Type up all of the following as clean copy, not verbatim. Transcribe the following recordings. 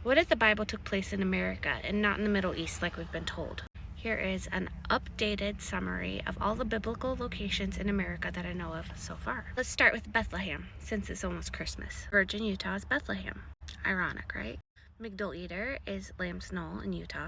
What if the Bible took place in America and not in the Middle East like we've been told? Here is an updated summary of all the biblical locations in America that I know of so far. Let's start with Bethlehem, since it's almost Christmas. Virgin, Utah is Bethlehem. Ironic, right? Migdal Eder is Lamb's Knoll in Utah.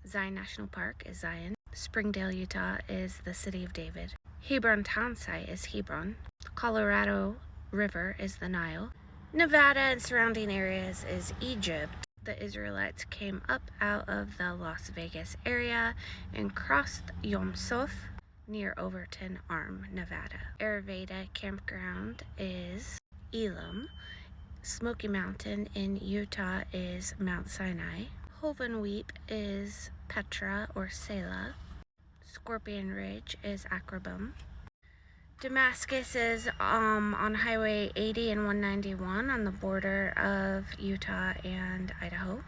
Zion National Park is Zion. Springdale, Utah is the City of David. Hebron Town Site is Hebron. Colorado River is the Nile. Nevada and surrounding areas is Egypt. The Israelites came up out of the Las Vegas area and crossed Yom Suf near Overton Arm, Nevada. Ayurveda Campground is Elam. Smoky Mountain in Utah is Mount Sinai. Hovenweep is Petra or Selah. Scorpion Ridge is Akrabim. Damascus is on Highway 80 and 191 on the border of Utah and Idaho.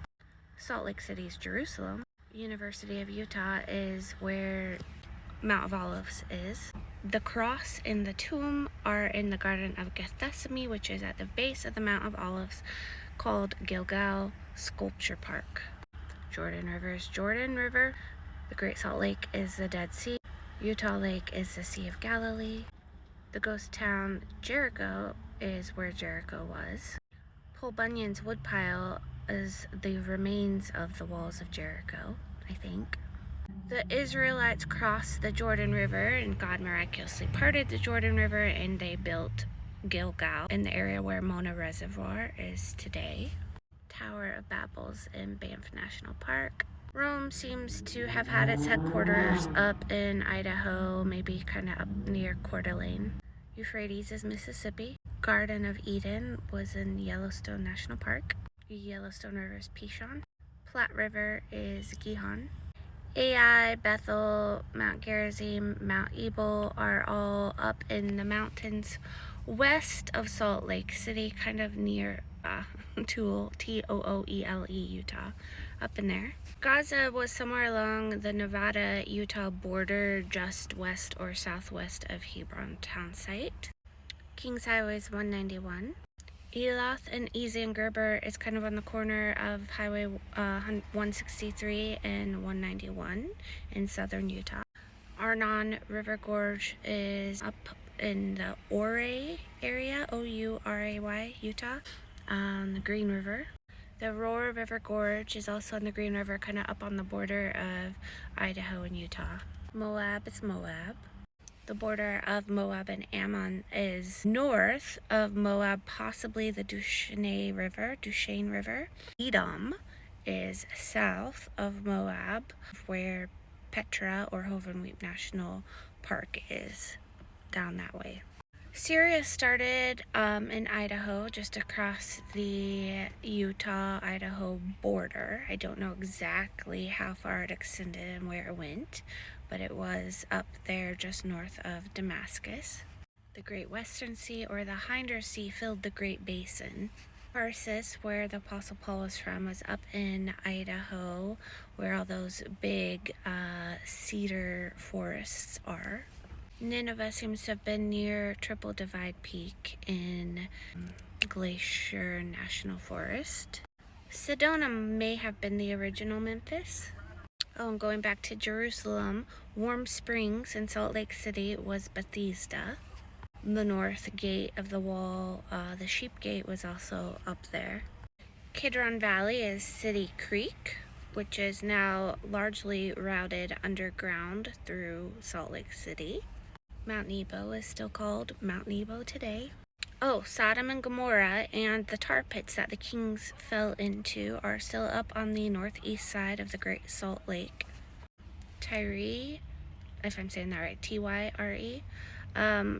Salt Lake City is Jerusalem. University of Utah is where Mount of Olives is. The cross and the tomb are in the Garden of Gethsemane, which is at the base of the Mount of Olives, called Gilgal Sculpture Park. Jordan River is Jordan River. The Great Salt Lake is the Dead Sea. Utah Lake is the Sea of Galilee. The ghost town Jericho is where Jericho was. Paul Bunyan's woodpile is the remains of the walls of Jericho, I think. The Israelites crossed the Jordan River, and God miraculously parted the Jordan River, and they built Gilgal in the area where Mona Reservoir is today. Tower of Babel's in Banff National Park. Rome seems to have had its headquarters up in Idaho, maybe kind of up near Coeur d'Alene. Euphrates is Mississippi. Garden of Eden was in Yellowstone National Park. Yellowstone River is Pishon. Platte River is Gihon. Ai, Bethel, Mount Gerizim, Mount Ebal are all up in the mountains west of Salt Lake City, kind of near Tooele, T-O-O-E-L-E, Utah, up in there. Gaza was somewhere along the Nevada-Utah border, just west or southwest of Hebron Town Site. Kings Highway is 191. Elath and Ezan Gerber is kind of on the corner of Highway 163 and 191 in southern Utah. Arnon River Gorge is up in the Ouray area, O-U-R-A-Y, Utah, on the Green River. The Aurora River Gorge is also on the Green River, kind of up on the border of Idaho and Utah. Moab is Moab. The border of Moab and Ammon is north of Moab, possibly the Duchesne River. Edom is south of Moab, where Petra or Hovenweep National Park is, down that way. Syria started in Idaho, just across the Utah-Idaho border. I don't know exactly how far it extended and where it went, but it was up there just north of Damascus. The Great Western Sea or the Hinder Sea filled the Great Basin. Tarsus, where the Apostle Paul was from, was up in Idaho, where all those big cedar forests are. Nineveh seems to have been near Triple Divide Peak in Glacier National Forest. Sedona may have been the original Memphis. Oh, and going back to Jerusalem, Warm Springs in Salt Lake City was Bethesda. The north gate of the wall, the Sheep Gate, was also up there. Kidron Valley is City Creek, which is now largely routed underground through Salt Lake City. Mount Nebo is still called Mount Nebo today. Oh, Sodom and Gomorrah and the tar pits that the kings fell into are still up on the northeast side of the Great Salt Lake. Tyre, if I'm saying that right, T-Y-R-E,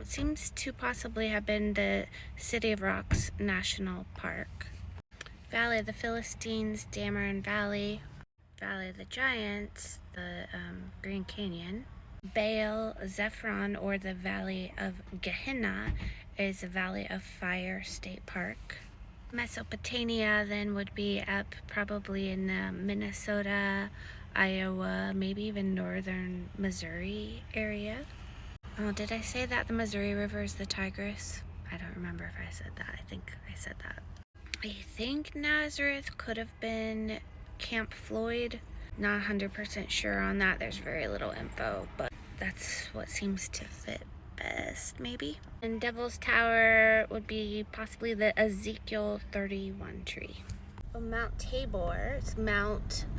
seems to possibly have been the City of Rocks National Park. Valley of the Philistines, Dameron Valley. Valley of the Giants, the Grand Canyon. Baal Zephron, or the Valley of Gehenna, is the Valley of Fire State Park. Mesopotamia then would be up probably in the Minnesota, Iowa, maybe even northern Missouri area. Oh, did I say that the Missouri River is the Tigris? I don't remember if I said that. I think I said that. I think Nazareth could have been Camp Floyd. Not 100% sure on that. There's very little info, but that's what seems to fit best, maybe. And Devil's Tower would be possibly the Ezekiel 31 tree. Mount Tabor, it's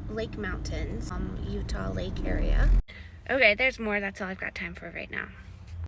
Lake Mountains, Utah Lake area. Okay, there's more. That's all I've got time for right now.